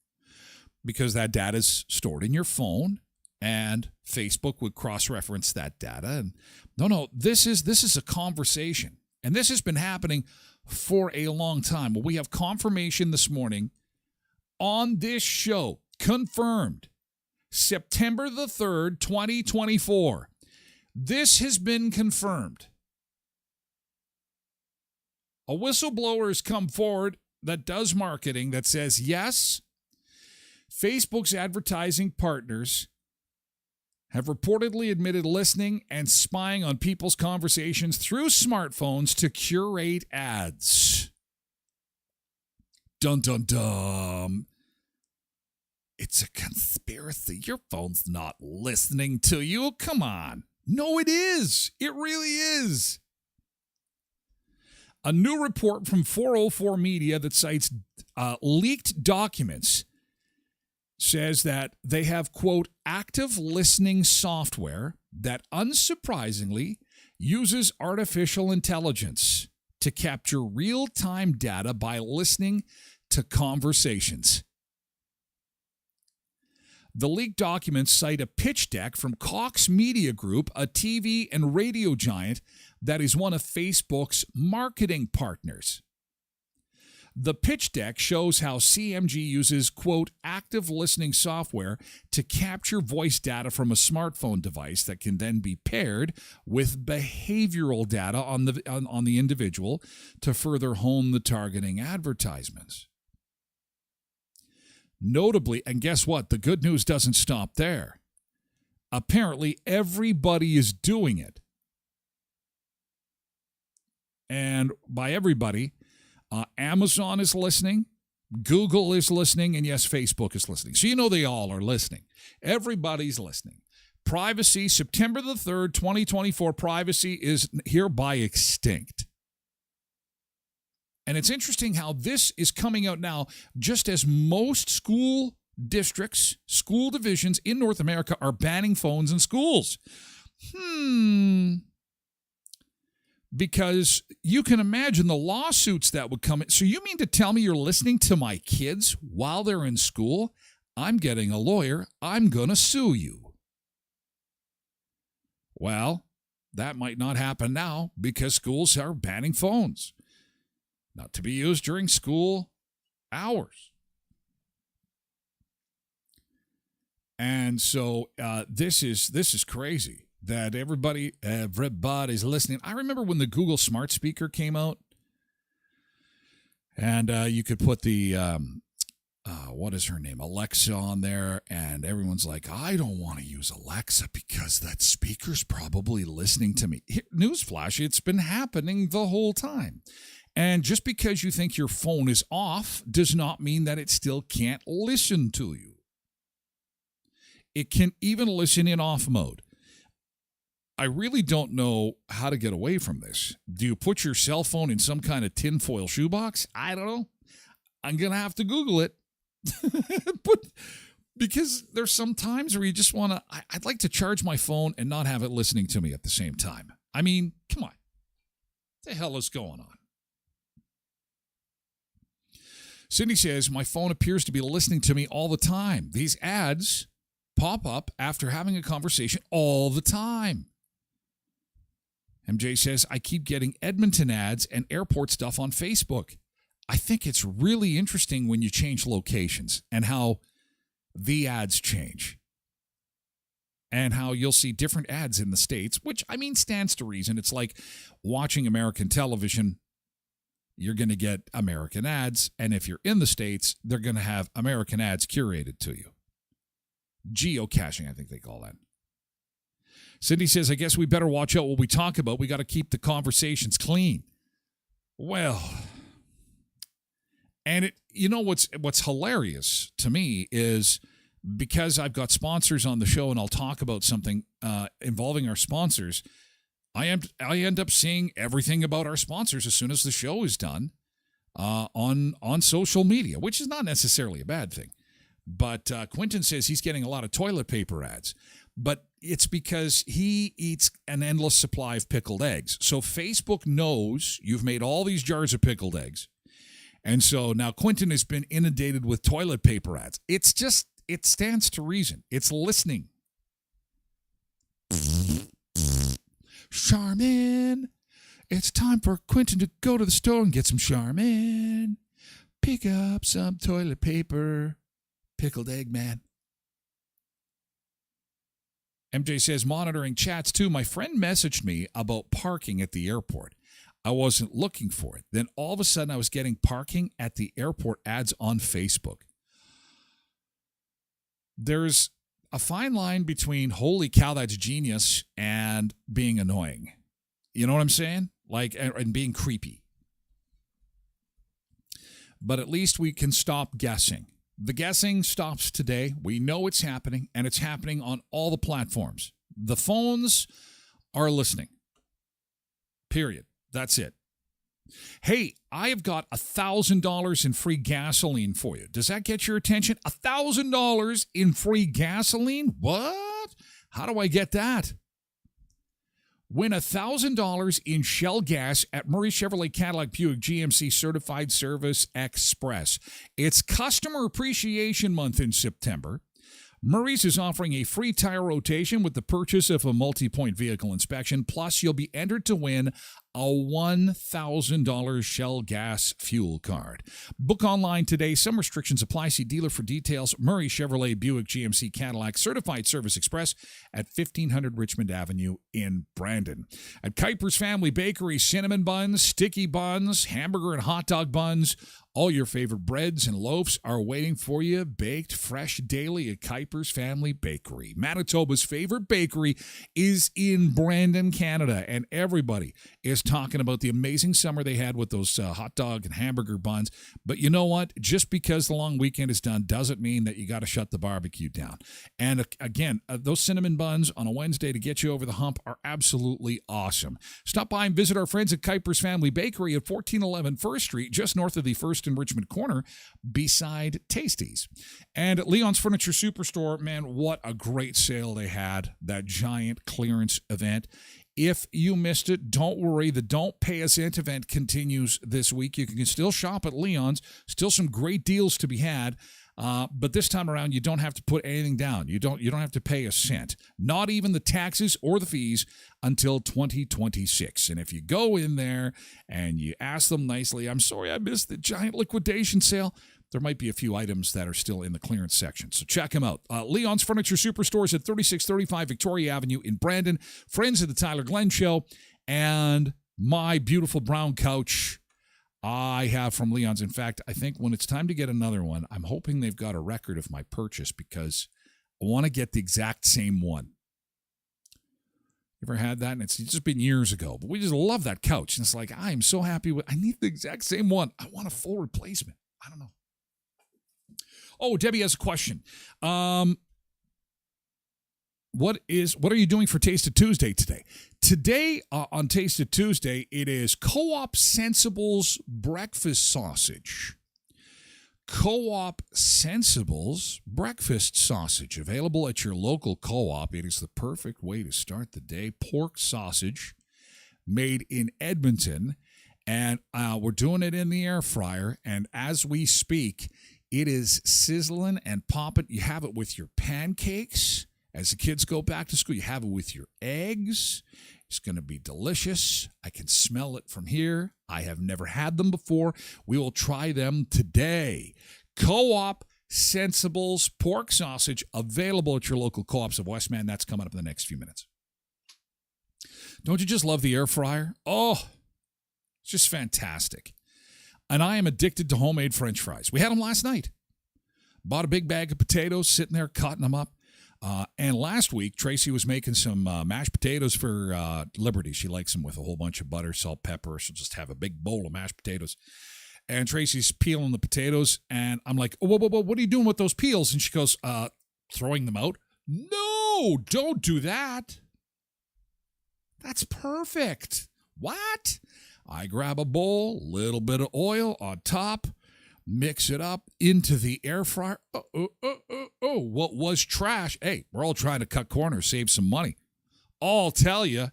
because that data is stored in your phone and Facebook would cross-reference that data. And no, this is a conversation. And this has been happening for a long time. Well, we have confirmation this morning on this show, confirmed, September the 3rd, 2024. This has been confirmed. A whistleblower has come forward that does marketing that says, yes, Facebook's advertising partners have reportedly admitted listening and spying on people's conversations through smartphones to curate ads. Dun, dun, dun. It's a conspiracy. Your phone's not listening to you. Come on. No, it is. It really is. A new report from 404 Media that cites leaked documents says that they have, quote, active listening software that unsurprisingly uses artificial intelligence to capture real-time data by listening to conversations. The leaked documents cite a pitch deck from Cox Media Group, a TV and radio giant that is one of Facebook's marketing partners. The pitch deck shows how CMG uses, quote, active listening software to capture voice data from a smartphone device that can then be paired with behavioral data on the individual to further hone the targeting advertisements. Notably, and guess what? The good news doesn't stop there. Apparently, everybody is doing it. And by everybody, Amazon is listening, Google is listening, and yes, Facebook is listening. So you know they all are listening. Everybody's listening. Privacy, September the 3rd, 2024, privacy is hereby extinct. And it's interesting how this is coming out now just as most school districts, school divisions in North America are banning phones in schools. Because you can imagine the lawsuits that would come in. So you mean to tell me you're listening to my kids while they're in school? I'm getting a lawyer. I'm going to sue you. Well, that might not happen now because schools are banning phones. Not to be used during school hours. And so this is crazy that everybody's listening. I remember when the Google Smart Speaker came out, And you could put the, what is her name, Alexa on there, and everyone's like, I don't want to use Alexa because that speaker's probably listening to me. Newsflash, it's been happening the whole time. And just because you think your phone is off does not mean that it still can't listen to you. It can even listen in off mode. I really don't know how to get away from this. Do you put your cell phone in some kind of tinfoil shoebox? I don't know. I'm going to have to Google it. But because there's some times where you just want to, I'd like to charge my phone and not have it listening to me at the same time. I mean, come on. What the hell is going on? Cindy says, my phone appears to be listening to me all the time. These ads pop up after having a conversation all the time. MJ says, I keep getting Edmonton ads and airport stuff on Facebook. I think it's really interesting when you change locations and how the ads change. And how you'll see different ads in the States, which, I mean, stands to reason. It's like watching American television. You're going to get American ads. And if you're in the States, they're going to have American ads curated to you. Geocaching, I think they call that. Cindy says, I guess we better watch out what we talk about. We got to keep the conversations clean. Well, and it, you know what's hilarious to me is because I've got sponsors on the show and I'll talk about something involving our sponsors, I end up seeing everything about our sponsors as soon as the show is done on social media, which is not necessarily a bad thing. But Quentin says he's getting a lot of toilet paper ads. But it's because he eats an endless supply of pickled eggs. So Facebook knows you've made all these jars of pickled eggs. And so now Quentin has been inundated with toilet paper ads. It's just, it stands to reason. It's listening. Charmin. It's time for Quentin to go to the store and get some Charmin. Pick up some toilet paper. Pickled egg, man. MJ says, monitoring chats too. My friend messaged me about parking at the airport. I wasn't looking for it. Then all of a sudden I was getting parking at the airport ads on Facebook. There's a fine line between holy cow, that's genius, and being annoying. You know what I'm saying? Like, and being creepy. But at least we can stop guessing. The guessing stops today. We know it's happening, and it's happening on all the platforms. The phones are listening. Period. That's it. Hey, I have got $1,000 in free gasoline for you. Does that get your attention? $1,000 in free gasoline? What? How do I get that? Win $1,000 in Shell gas at Murray Chevrolet Cadillac Buick GMC Certified Service Express. It's Customer Appreciation Month in September. Murray's is offering a free tire rotation with the purchase of a multi-point vehicle inspection. Plus, you'll be entered to win a $1,000 Shell gas fuel card. Book online today. Some restrictions apply. See dealer for details. Murray Chevrolet Buick GMC Cadillac Certified Service Express at 1500 Richmond Avenue in Brandon. At Kuiper's Family Bakery, cinnamon buns, sticky buns, hamburger and hot dog buns. All your favorite breads and loaves are waiting for you, baked fresh daily at Kuiper's Family Bakery. Manitoba's favorite bakery is in Brandon, Canada, and everybody is talking about the amazing summer they had with those hot dog and hamburger buns. But you know what? Just because the long weekend is done doesn't mean that you got to shut the barbecue down. And again, those cinnamon buns on a Wednesday to get you over the hump are absolutely awesome. Stop by and visit our friends at Kuiper's Family Bakery at 1411 First Street, just north of the First and Richmond corner, beside Tasties. And at Leon's Furniture Superstore, man, what a great sale they had, that giant clearance event. If you missed it, don't worry. The Don't Pay a Cent event continues this week. You can still shop at Leon's. Still some great deals to be had. But this time around, you don't have to put anything down. You don't have to pay a cent. Not even the taxes or the fees until 2026. And if you go in there and you ask them nicely, I'm sorry I missed the giant liquidation sale, there might be a few items that are still in the clearance section. So check them out. Leon's Furniture Superstores at 3635 Victoria Avenue in Brandon. Friends of the Tyler Glen Show. And my beautiful brown couch. I have from Leon's. In fact, I think when it's time to get another one, I'm hoping they've got a record of my purchase because I want to get the exact same one. You ever had that? And it's just been years ago, but we just love that couch. And it's like, I am so happy with, I need the exact same one. I want a full replacement. I don't know. Oh, Debbie has a question. What are you doing for Taste of Tuesday today? Today on Taste of Tuesday, it is Co-op Sensibles breakfast sausage. Co-op Sensibles breakfast sausage, available at your local co-op. It is the perfect way to start the day. Pork sausage made in Edmonton, and we're doing it in the air fryer. And as we speak, it is sizzling and popping. You have it with your pancakes. As the kids go back to school, you have it with your eggs. It's going to be delicious. I can smell it from here. I have never had them before. We will try them today. Co-op Sensibles pork sausage, available at your local co-ops of Westman. That's coming up in the next few minutes. Don't you just love the air fryer? Oh, it's just fantastic. And I am addicted to homemade French fries. We had them last night. Bought a big bag of potatoes, sitting there cutting them up. And last week, Tracy was making some mashed potatoes for Liberty. She likes them with a whole bunch of butter, salt, pepper. She'll just have a big bowl of mashed potatoes. And Tracy's peeling the potatoes. And I'm like, whoa, what are you doing with those peels? And she goes, throwing them out. No, don't do that. That's perfect. What? I grab a bowl, little bit of oil on top, mix it up into the air fryer. What was trash? Hey, we're all trying to cut corners, save some money. I'll tell you.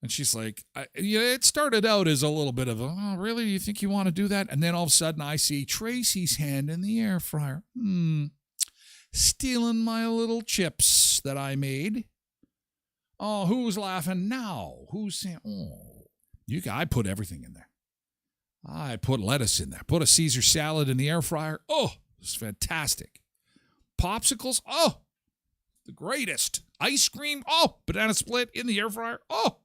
And she's like, it started out as a little bit of, oh, really? You think you want to do that? And then all of a sudden I see Tracy's hand in the air fryer. Stealing my little chips that I made. Oh, who's laughing now? Who's saying, oh, I put everything in there. I put lettuce in there. Put a Caesar salad in the air fryer. Oh, it's fantastic. Popsicles. Oh, the greatest. Ice cream. Oh, banana split in the air fryer. Oh.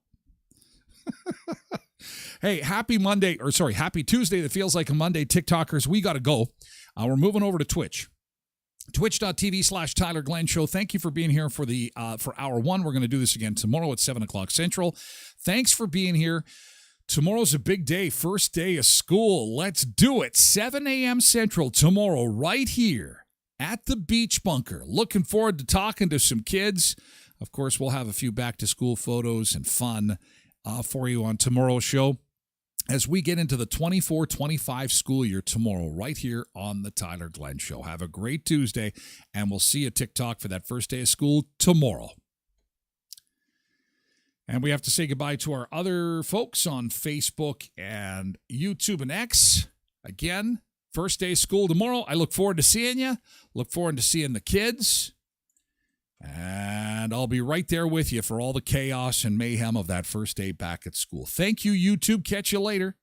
Hey, happy Tuesday that feels like a Monday. TikTokers, we got to go. We're moving over to Twitch. Twitch.tv/Tyler Glen Show. Thank you for being here for hour one. We're going to do this again tomorrow at 7 o'clock Central. Thanks for being here. Tomorrow's a big day, first day of school. Let's do it. 7 a.m. Central tomorrow right here at the Beach Bunker. Looking forward to talking to some kids. Of course, we'll have a few back-to-school photos and fun for you on tomorrow's show as we get into the 24-25 school year tomorrow right here on the Tyler Glen Show. Have a great Tuesday, and we'll see you at TikTok for that first day of school tomorrow. And we have to say goodbye to our other folks on Facebook and YouTube and X. Again, first day of school tomorrow. I look forward to seeing you. Look forward to seeing the kids. And I'll be right there with you for all the chaos and mayhem of that first day back at school. Thank you, YouTube. Catch you later.